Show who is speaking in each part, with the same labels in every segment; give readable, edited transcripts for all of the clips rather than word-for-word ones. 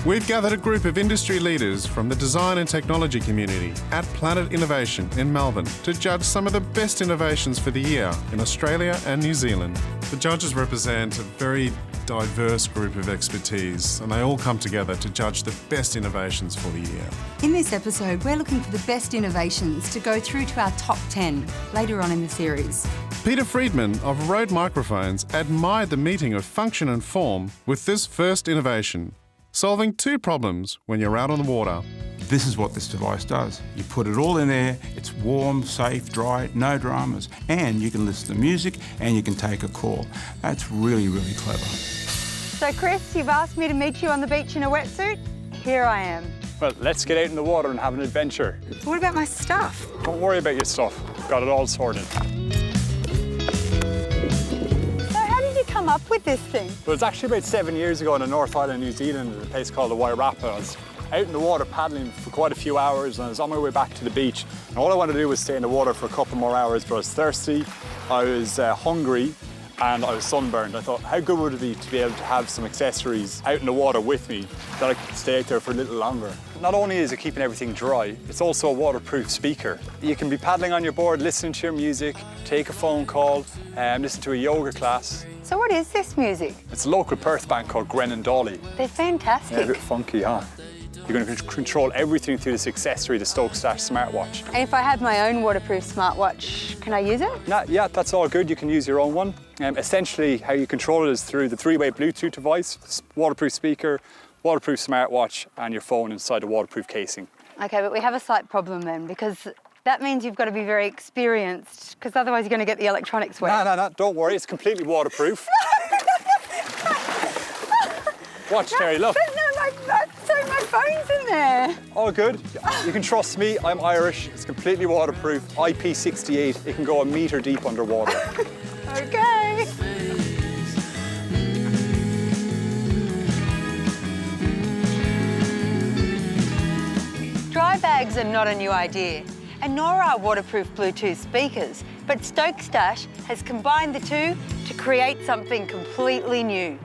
Speaker 1: We've gathered a group of industry leaders from the design and technology community at Planet Innovation in Melbourne to judge some of the best innovations for the year in Australia and New Zealand. The judges represent a very diverse group of expertise, and they all come together to judge the best innovations for the year.
Speaker 2: In this episode, we're looking for the best innovations to go through to our top 10 later on in the series.
Speaker 1: Peter Friedman of Rode Microphones admired the meeting of function and form with this first innovation, solving two problems when you're out on the water.
Speaker 3: This is what this device does. You put it all in there, it's warm, safe, dry, no dramas, and you can listen to music and you can take a call. That's really, really clever.
Speaker 4: So Chris, you've asked me to meet you on the beach in a wetsuit. Here I am.
Speaker 5: Well, let's get out in the water and have an adventure.
Speaker 4: What about my stuff?
Speaker 5: Don't worry about your stuff. Got it all sorted.
Speaker 4: So how did you come up with this thing?
Speaker 5: Well, it's actually about 7 years ago in the North Island, New Zealand, at a place called the Wairarapa. I was out in the water paddling for quite a few hours, and I was on my way back to the beach. And all I wanted to do was stay in the water for a couple more hours, but I was thirsty, I was hungry, and I was sunburned. I thought, how good would it be to be able to have some accessories out in the water with me that I could stay out there for a little longer. Not only is it keeping everything dry, it's also a waterproof speaker. You can be paddling on your board, listening to your music, take a phone call, listen to a yoga class.
Speaker 4: So what is this music?
Speaker 5: It's a local Perth band called Gren and Dolly.
Speaker 4: They're fantastic.
Speaker 5: Yeah, a bit funky, huh? You're going to control everything through this accessory, the Stokestash smartwatch.
Speaker 4: And if I have my own waterproof smartwatch, can I use it?
Speaker 5: Yeah, that's all good. You can use your own one. Essentially, how you control it is through the three-way Bluetooth device, waterproof speaker, waterproof smartwatch, and your phone inside a waterproof casing.
Speaker 4: Okay, but we have a slight problem then, because that means you've got to be very experienced, because otherwise you're going to get the electronics wet.
Speaker 5: No, don't worry. It's completely waterproof. Watch, Terry, look.
Speaker 4: My phone's in there.
Speaker 5: All good. You can trust me, I'm Irish. It's completely waterproof. IP68, it can go a metre deep underwater.
Speaker 4: Okay. Dry bags are not a new idea, and nor are waterproof Bluetooth speakers, but Stokestash has combined the two to create something completely new.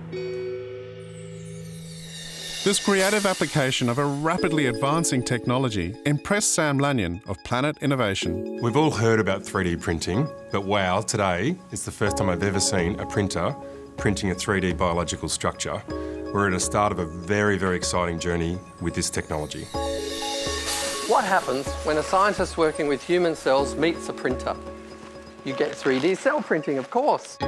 Speaker 1: This creative application of a rapidly advancing technology impressed Sam Lanyon of Planet Innovation.
Speaker 6: We've all heard about 3D printing, but wow, today is the first time I've ever seen a printer printing a 3D biological structure. We're at the start of a very, very exciting journey with this technology.
Speaker 7: What happens when a scientist working with human cells meets a printer? You get 3D cell printing, of course.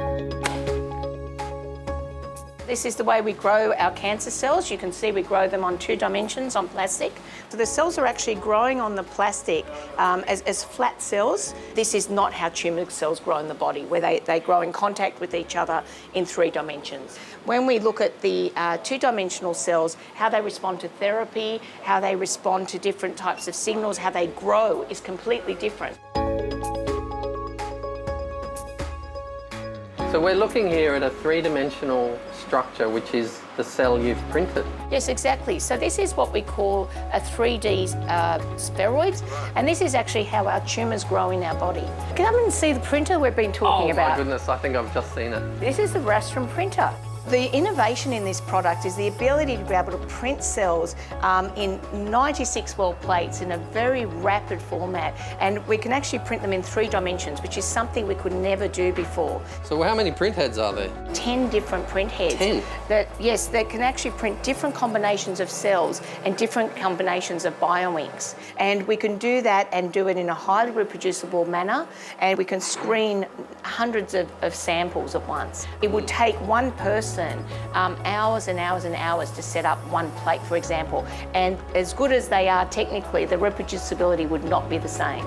Speaker 8: This is the way we grow our cancer cells. You can see we grow them on 2 dimensions on plastic. So the cells are actually growing on the plastic as flat cells. This is not how tumour cells grow in the body, where they grow in contact with each other in 3 dimensions. When we look at the 2-dimensional cells, how they respond to therapy, how they respond to different types of signals, how they grow is completely different.
Speaker 7: So we're looking here at a 3-dimensional structure, which is the cell you've printed.
Speaker 8: Yes, exactly. So this is what we call a 3D spheroid, and this is actually how our tumours grow in our body. Come and see the printer we've been talking about.
Speaker 7: Oh my goodness, I think I've just seen it.
Speaker 8: This is the Rastrum printer. The innovation in this product is the ability to be able to print cells in 96 well plates in a very rapid format, and we can actually print them in 3 dimensions, which is something we could never do before.
Speaker 7: So how many print heads are there?
Speaker 8: 10 different print heads.
Speaker 7: 10?
Speaker 8: That can actually print different combinations of cells and different combinations of bioinks. And we can do that and do it in a highly reproducible manner, and we can screen hundreds of samples at once. It would take one person hours and hours and hours to set up one plate, for example, and as good as they are technically, the reproducibility would not be the same.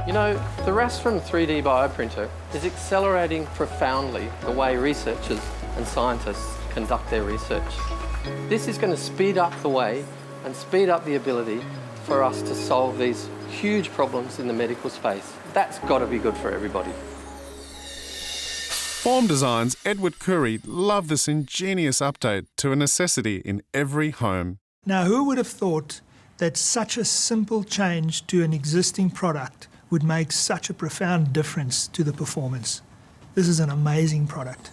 Speaker 7: You know, the Rastrum 3D bioprinter is accelerating profoundly the way researchers and scientists conduct their research. This is going to speed up the way and speed up the ability for us to solve these huge problems in the medical space. That's got to be good for everybody.
Speaker 1: Form Design's Edward Curry loved this ingenious update to a necessity in every home.
Speaker 9: Now, who would have thought that such a simple change to an existing product would make such a profound difference to the performance? This is an amazing product.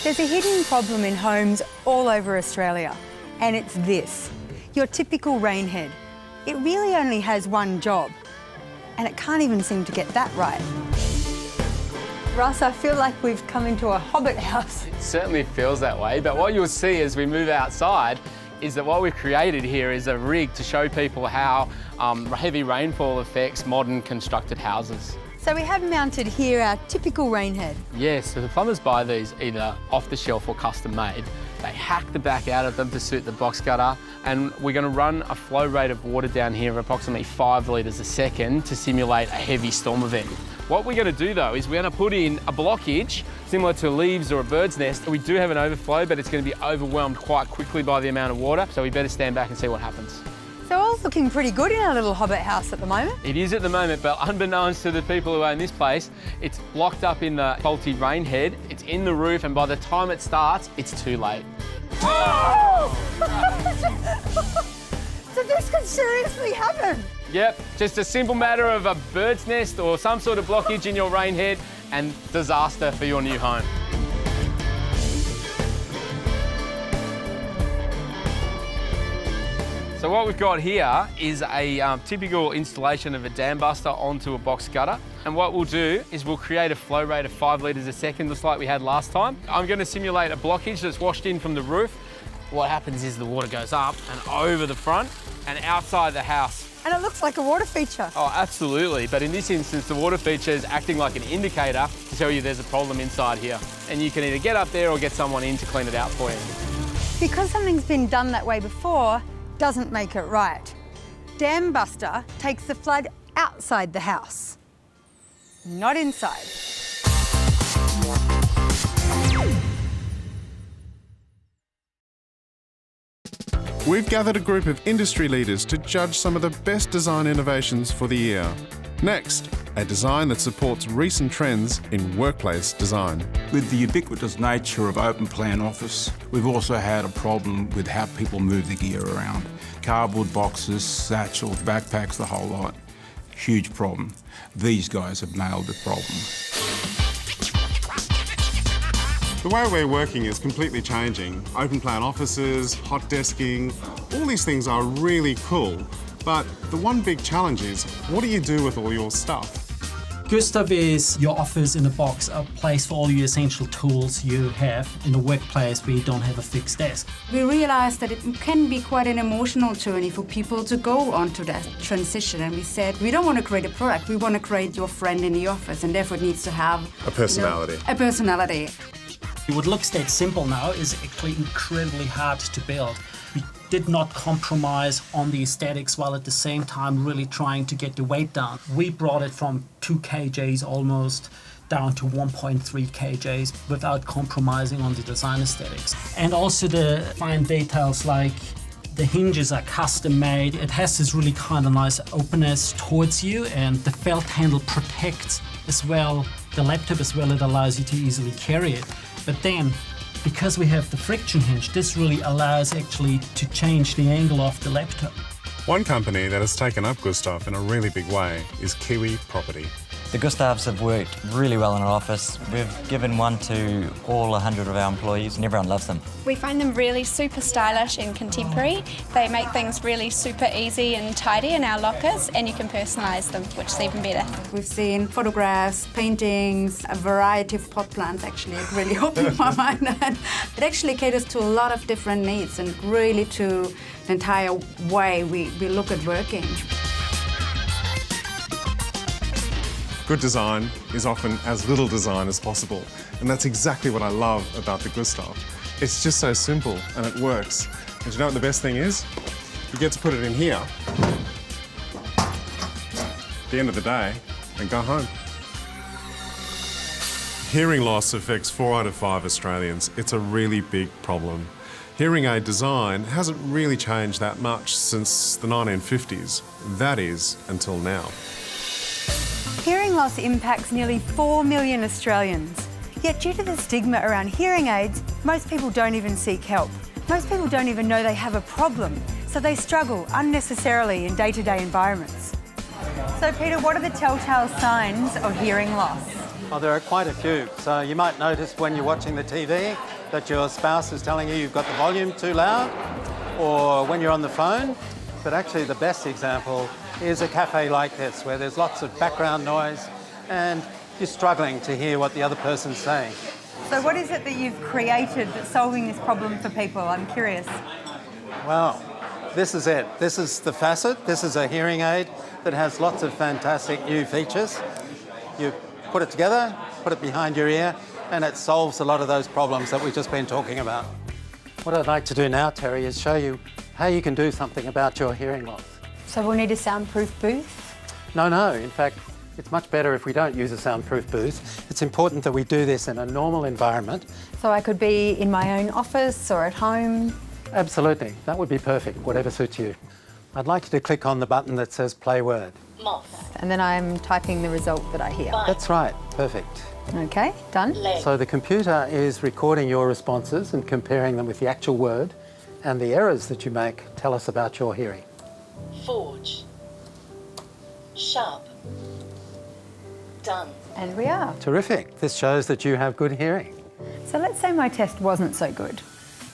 Speaker 4: There's a hidden problem in homes all over Australia, and it's this. Your typical rain head. It really only has one job, and it can't even seem to get that right. Russ, I feel like we've come into a hobbit house.
Speaker 10: It certainly feels that way, but what you'll see as we move outside is that what we've created here is a rig to show people how heavy rainfall affects modern constructed houses.
Speaker 4: So we have mounted here our typical rain head.
Speaker 10: Yes, so the plumbers buy these either off the shelf or custom made. They hack the back out of them to suit the box gutter, and we're going to run a flow rate of water down here of approximately 5 litres a second to simulate a heavy storm event. What we're going to do though is we're going to put in a blockage similar to leaves or a bird's nest. We do have an overflow, but it's going to be overwhelmed quite quickly by the amount of water, so we better stand back and see what happens.
Speaker 4: So all's looking pretty good in our little hobbit house at the moment.
Speaker 10: It is at the moment, but unbeknownst to the people who own this place, it's locked up in the faulty rain head, it's in the roof, and by the time it starts, it's too late.
Speaker 4: Oh! So this could seriously happen.
Speaker 10: Yep, just a simple matter of a bird's nest or some sort of blockage in your rain head and disaster for your new home. So what we've got here is a typical installation of a dam buster onto a box gutter. And what we'll do is we'll create a flow rate of 5 litres a second, just like we had last time. I'm going to simulate a blockage that's washed in from the roof. What happens is the water goes up and over the front and outside the house.
Speaker 4: And it looks like a water feature.
Speaker 10: Oh, absolutely. But in this instance, the water feature is acting like an indicator to tell you there's a problem inside here. And you can either get up there or get someone in to clean it out for you.
Speaker 4: Because something's been done that way before, doesn't make it right. Dam Buster takes the flood outside the house, not inside.
Speaker 1: We've gathered a group of industry leaders to judge some of the best design innovations for the year. Next, a design that supports recent trends in workplace design.
Speaker 3: With the ubiquitous nature of open plan office, we've also had a problem with how people move the gear around. Cardboard boxes, satchels, backpacks, the whole lot. Huge problem. These guys have nailed the problem.
Speaker 1: The way we're working is completely changing. Open plan offices, hot desking, all these things are really cool. But the one big challenge is, what do you do with all your stuff?
Speaker 11: Gustav is your office in a box, a place for all your essential tools you have in a workplace where you don't have a fixed desk.
Speaker 2: We realized that it can be quite an emotional journey for people to go onto that transition, and we said we don't want to create a product, we want to create your friend in the office, and therefore it needs to have
Speaker 1: A personality.
Speaker 2: A personality.
Speaker 11: What looks that simple now is actually incredibly hard to build. We did not compromise on the aesthetics while at the same time really trying to get the weight down. We brought it from 2 kgs almost down to 1.3 kgs without compromising on the design aesthetics. And also the fine details like the hinges are custom made. It has this really kind of nice openness towards you, and the felt handle protects as well the laptop as well. It allows you to easily carry it. But then, because we have the friction hinge, this really allows actually to change the angle of the laptop.
Speaker 1: One company that has taken up Gustav in a really big way is Kiwi Property.
Speaker 12: The Gustavs have worked really well in our office. We've given one to all 100 of our employees and everyone loves them.
Speaker 13: We find them really super stylish and contemporary. They make things really super easy and tidy in our lockers, and you can personalise them, which is even better.
Speaker 2: We've seen photographs, paintings, a variety of pot plants. Actually, it really opened my mind. And it actually caters to a lot of different needs and really to the entire way we look at working.
Speaker 1: Good design is often as little design as possible, and that's exactly what I love about the Gustav. It's just so simple and it works. And you know what the best thing is? You get to put it in here at the end of the day and go home. Hearing loss affects 4 out of 5 Australians. It's a really big problem. Hearing aid design hasn't really changed that much since the 1950s. That is, until now.
Speaker 4: Hearing loss impacts nearly 4 million Australians. Yet due to the stigma around hearing aids, most people don't even seek help. Most people don't even know they have a problem, so they struggle unnecessarily in day-to-day environments. So Peter, what are the telltale signs of hearing loss?
Speaker 14: Well, there are quite a few. So you might notice when you're watching the TV, that your spouse is telling you you've got the volume too loud, or when you're on the phone. But actually the best example is a cafe like this, where there's lots of background noise and you're struggling to hear what the other person's saying.
Speaker 4: So what is it that you've created that's solving this problem for people? I'm curious.
Speaker 14: Well, this is it. This is the Facet. This is a hearing aid that has lots of fantastic new features. You put it together, put it behind your ear, and it solves a lot of those problems that we've just been talking about. What I'd like to do now, Terry, is show you how you can do something about your hearing loss.
Speaker 4: So we'll need a soundproof booth?
Speaker 14: No. In fact, it's much better if we don't use a soundproof booth. It's important that we do this in a normal environment.
Speaker 4: So I could be in my own office or at home?
Speaker 14: Absolutely. That would be perfect, whatever suits you. I'd like you to click on the button that says Play Word.
Speaker 4: Moth. And then I'm typing the result that I hear.
Speaker 14: That's right. Perfect.
Speaker 4: Okay, done.
Speaker 14: So the computer is recording your responses and comparing them with the actual word, and the errors that you make tell us about your hearing.
Speaker 15: Forge. Sharp. Done.
Speaker 4: And we are.
Speaker 14: Terrific. This shows that you have good hearing.
Speaker 4: So let's say my test wasn't so good.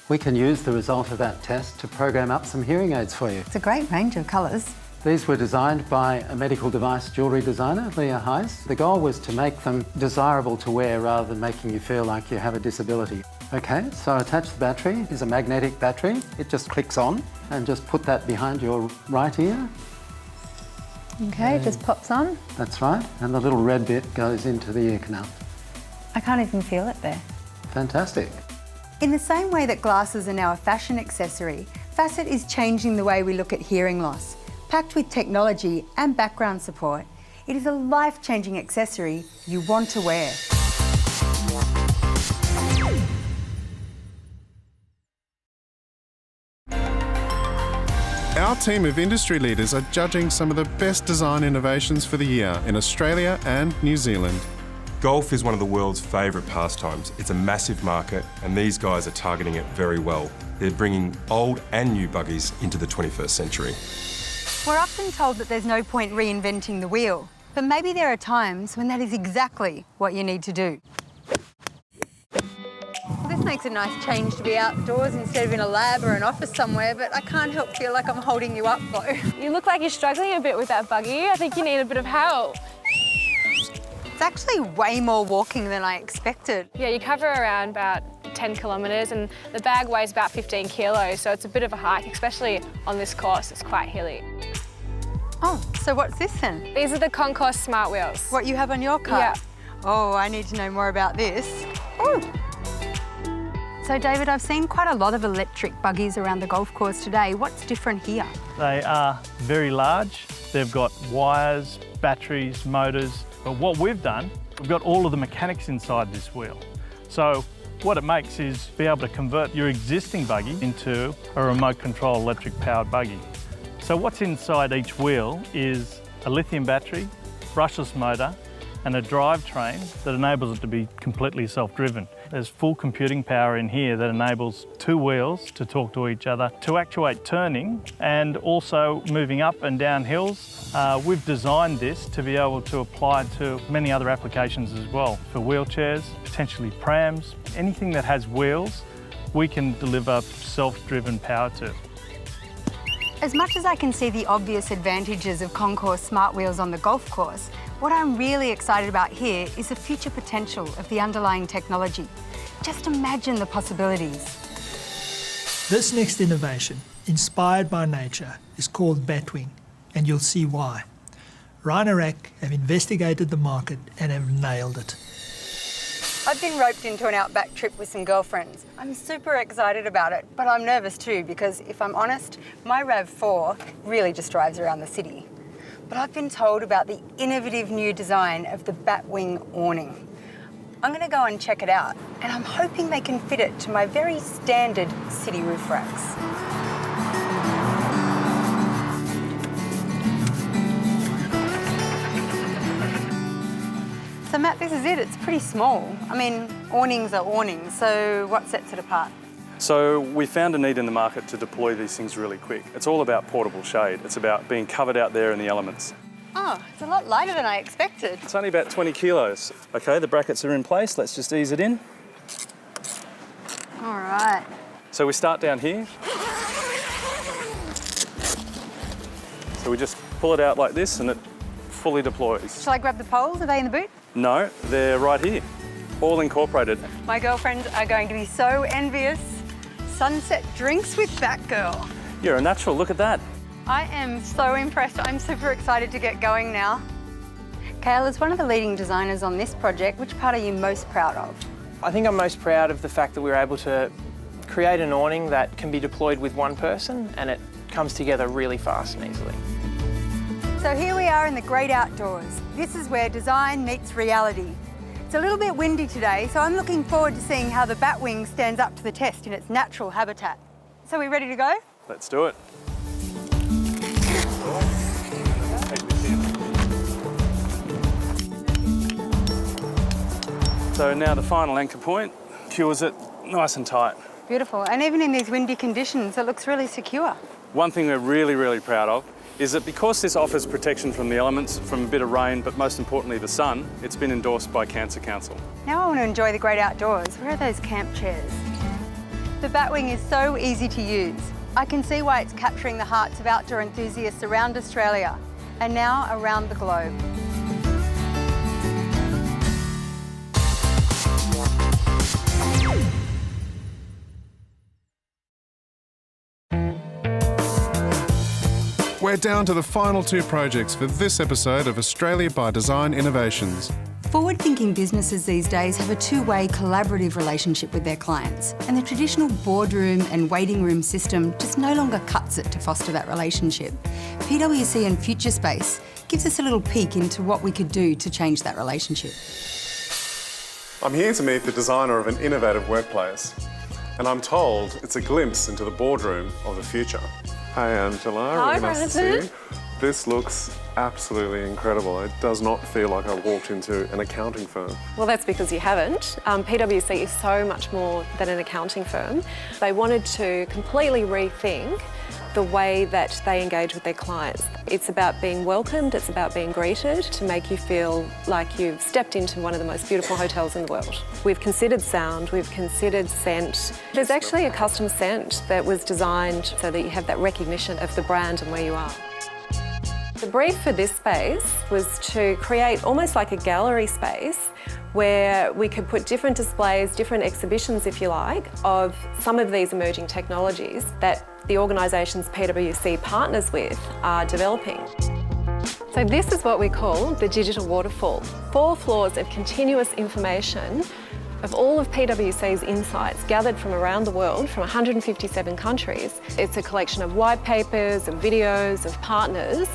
Speaker 14: We can use the result of that test to program up some hearing aids for you.
Speaker 4: It's a great range of colours.
Speaker 14: These were designed by a medical device jewellery designer, Leah Heiss. The goal was to make them desirable to wear rather than making you feel like you have a disability. Okay, so attach the battery. It is a magnetic battery. It just clicks on, and just put that behind your right ear.
Speaker 4: Okay, it just pops on.
Speaker 14: That's right, and the little red bit goes into the ear canal.
Speaker 4: I can't even feel it there.
Speaker 14: Fantastic.
Speaker 4: In the same way that glasses are now a fashion accessory, Facet is changing the way we look at hearing loss. Packed with technology and background support, it is a life-changing accessory you want to wear.
Speaker 1: Our team of industry leaders are judging some of the best design innovations for the year in Australia and New Zealand.
Speaker 6: Golf is one of the world's favourite pastimes. It's a massive market and these guys are targeting it very well. They're bringing old and new buggies into the 21st century.
Speaker 4: We're often told that there's no point reinventing the wheel, but maybe there are times when that is exactly what you need to do. Well, this makes a nice change to be outdoors instead of in a lab or an office somewhere, but I can't help feel like I'm holding you up, though.
Speaker 16: You look like you're struggling a bit with that buggy. I think you need a bit of help.
Speaker 4: It's actually way more walking than I expected.
Speaker 16: Yeah, you cover around about 10 kilometres and the bag weighs about 15 kilos, so it's a bit of a hike, especially on this course. It's quite hilly.
Speaker 4: Oh, so what's this then?
Speaker 16: These are the Concourse Smart Wheels.
Speaker 4: What you have on your car?
Speaker 16: Yeah.
Speaker 4: Oh, I need to know more about this. Ooh. So, David, I've seen quite a lot of electric buggies around the golf course today. What's different here?
Speaker 17: They are very large. They've got wires, batteries, motors. But what we've done, we've got all of the mechanics inside this wheel. So what it makes is be able to convert your existing buggy into a remote control electric powered buggy. So what's inside each wheel is a lithium battery, brushless motor, and a drivetrain that enables it to be completely self-driven. There's full computing power in here that enables two wheels to talk to each other, to actuate turning and also moving up and down hills. We've designed this to be able to apply to many other applications as well, for wheelchairs, potentially prams, anything that has wheels, we can deliver self-driven power to.
Speaker 4: As much as I can see the obvious advantages of Concourse Smart Wheels on the golf course, what I'm really excited about here is the future potential of the underlying technology. Just imagine the possibilities.
Speaker 9: This next innovation, inspired by nature, is called Batwing, and you'll see why. Rhino-Rack have investigated the market and have nailed it.
Speaker 4: I've been roped into an outback trip with some girlfriends. I'm super excited about it, but I'm nervous too because, if I'm honest, my RAV4 really just drives around the city. But I've been told about the innovative new design of the Batwing awning. I'm going to go and check it out, and I'm hoping they can fit it to my very standard city roof racks. So Matt, this is it. It's pretty small. I mean, awnings are awnings, so what sets it apart?
Speaker 18: So we found a need in the market to deploy these things really quick. It's all about portable shade. It's about being covered out there in the elements.
Speaker 4: Oh, it's a lot lighter than I expected.
Speaker 18: It's only about 20 kilos. Okay, the brackets are in place. Let's just ease it in. So we start down here. So we just pull it out like this and it fully deploys.
Speaker 4: Shall I grab the poles? Are they in the boot?
Speaker 18: No, they're right here, all incorporated.
Speaker 4: My girlfriends are going to be so envious. Sunset drinks with Batgirl.
Speaker 18: You're a natural, look at that.
Speaker 4: I am so impressed. I'm super excited to get going now. Kale, as one of the leading designers on this project, which part are you most proud of?
Speaker 19: I think I'm most proud of the fact that we were able to create an awning that can be deployed with one person and it comes together really fast and easily.
Speaker 4: So here we are in the great outdoors. This is where design meets reality. It's a little bit windy today, so I'm looking forward to seeing how the Batwing stands up to the test in its natural habitat. So we ready to go?
Speaker 18: Let's do it. So now the final anchor point cures it nice and tight.
Speaker 4: Beautiful, and even in these windy conditions, it looks really secure.
Speaker 18: One thing we're really, really proud of is that because this offers protection from the elements, from a bit of rain, but most importantly the sun, it's been endorsed by Cancer Council.
Speaker 4: Now I want to enjoy the great outdoors. Where are those camp chairs? The Batwing is so easy to use. I can see why it's capturing the hearts of outdoor enthusiasts around Australia and now around the globe.
Speaker 1: We're down to the final 2 projects for this episode of Australia by Design Innovations.
Speaker 4: Forward-thinking businesses these days have a two-way collaborative relationship with their clients, and the traditional boardroom and waiting room system just no longer cuts it to foster that relationship. PwC and FutureSpace gives us a little peek into what we could do to change that relationship.
Speaker 1: I'm here to meet the designer of an innovative workplace, and I'm told it's a glimpse into the boardroom of the future. Hi Angela,
Speaker 20: Hi,
Speaker 1: really nice to see
Speaker 20: Brandon.
Speaker 1: you. This looks absolutely incredible. It does not feel like I walked into an accounting firm.
Speaker 20: Well, that's because you haven't. PwC is so much more than an accounting firm. They wanted to completely rethink the way that they engage with their clients. It's about being welcomed, it's about being greeted to make you feel like you've stepped into one of the most beautiful hotels in the world. We've considered sound, we've considered scent. There's actually a custom scent that was designed so that you have that recognition of the brand and where you are. The brief for this space was to create almost like a gallery space where we could put different displays, different exhibitions, if you like, of some of these emerging technologies that the organisations PwC partners with are developing. So this is what we call the digital waterfall. 4 floors of continuous information of all of PwC's insights gathered from around the world, from 157 countries. It's a collection of white papers, of videos, of partners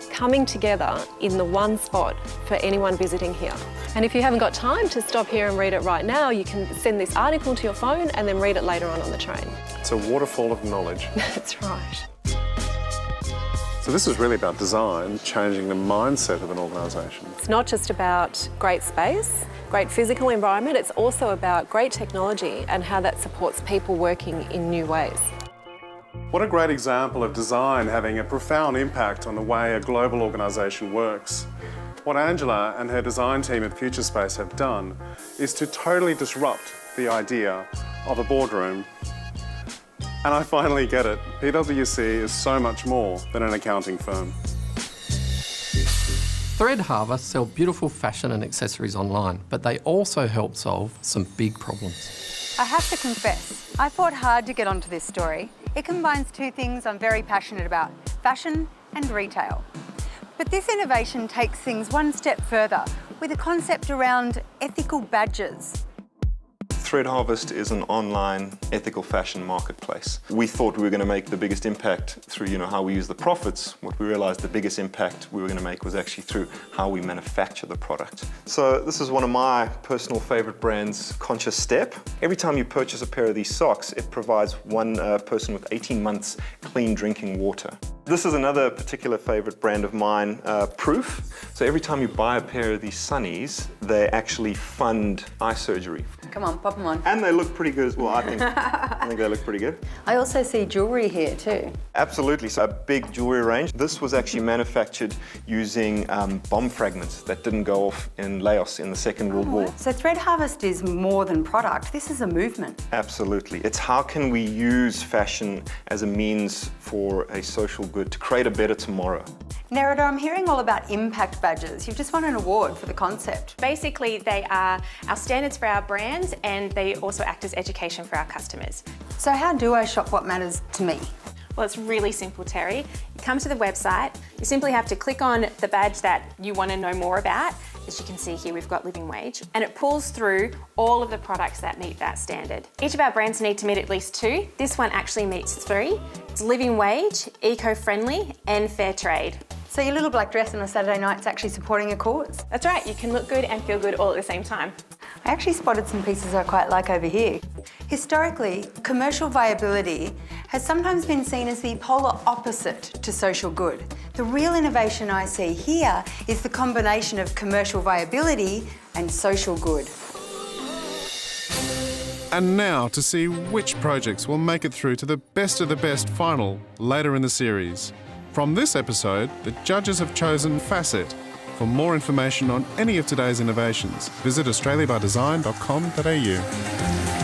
Speaker 20: coming together in the one spot for anyone visiting here. And if you haven't got time to stop here and read it right now, you can send this article to your phone and then read it later on the train.
Speaker 1: It's a waterfall of knowledge.
Speaker 20: That's right.
Speaker 1: So this is really about design, changing the mindset of an organisation.
Speaker 20: It's not just about great space, great physical environment, it's also about great technology and how that supports people working in new ways.
Speaker 1: What a great example of design having a profound impact on the way a global organisation works. What Angela and her design team at FutureSpace have done is to totally disrupt the idea of a boardroom. And I finally get it. PwC is so much more than an accounting firm.
Speaker 7: Threadharbour sell beautiful fashion and accessories online, but they also help solve some big problems.
Speaker 4: I have to confess, I fought hard to get onto this story. It combines 2 things I'm very passionate about, fashion and retail. But this innovation takes things one step further with a concept around ethical badges.
Speaker 21: Thread Harvest is an online ethical fashion marketplace. We thought we were going to make the biggest impact through, how we use the profits. What we realized the biggest impact we were going to make was actually through how we manufacture the product. So this is one of my personal favorite brands, Conscious Step. Every time you purchase a pair of these socks, it provides one person with 18 months clean drinking water. This is another particular favorite brand of mine, Proof. So every time you buy a pair of these sunnies, they actually fund eye surgery.
Speaker 4: Come on, pop them on.
Speaker 21: And they look pretty good as well, I think. I think they look pretty good.
Speaker 4: I also see jewellery here too.
Speaker 21: Absolutely, so a big jewellery range. This was actually manufactured using bomb fragments that didn't go off in Laos in the Second World War.
Speaker 4: So Thread Harvest is more than product, this is a movement.
Speaker 21: Absolutely. It's how can we use fashion as a means for a social good to create a better tomorrow.
Speaker 4: Nerida, I'm hearing all about impact badges. You've just won an award for the concept.
Speaker 5: Basically, they are our standards for our brands and they also act as education for our customers.
Speaker 4: So how do I shop what matters to me?
Speaker 5: Well, it's really simple, Terry. You come to the website, you simply have to click on the badge that you want to know more about. As you can see here, we've got living wage, and it pulls through all of the products that meet that standard. Each of our brands need to meet at least 2. This one actually meets 3. It's living wage, eco-friendly, and fair trade.
Speaker 4: So your little black dress on a Saturday night's actually supporting a cause?
Speaker 5: That's right, you can look good and feel good all at the same time.
Speaker 4: I actually spotted some pieces I quite like over here. Historically, commercial viability has sometimes been seen as the polar opposite to social good. The real innovation I see here is the combination of commercial viability and social good.
Speaker 1: And now to see which projects will make it through to the best of the best final later in the series. From this episode, the judges have chosen Facet. For more information on any of today's innovations, visit australiabydesign.com.au.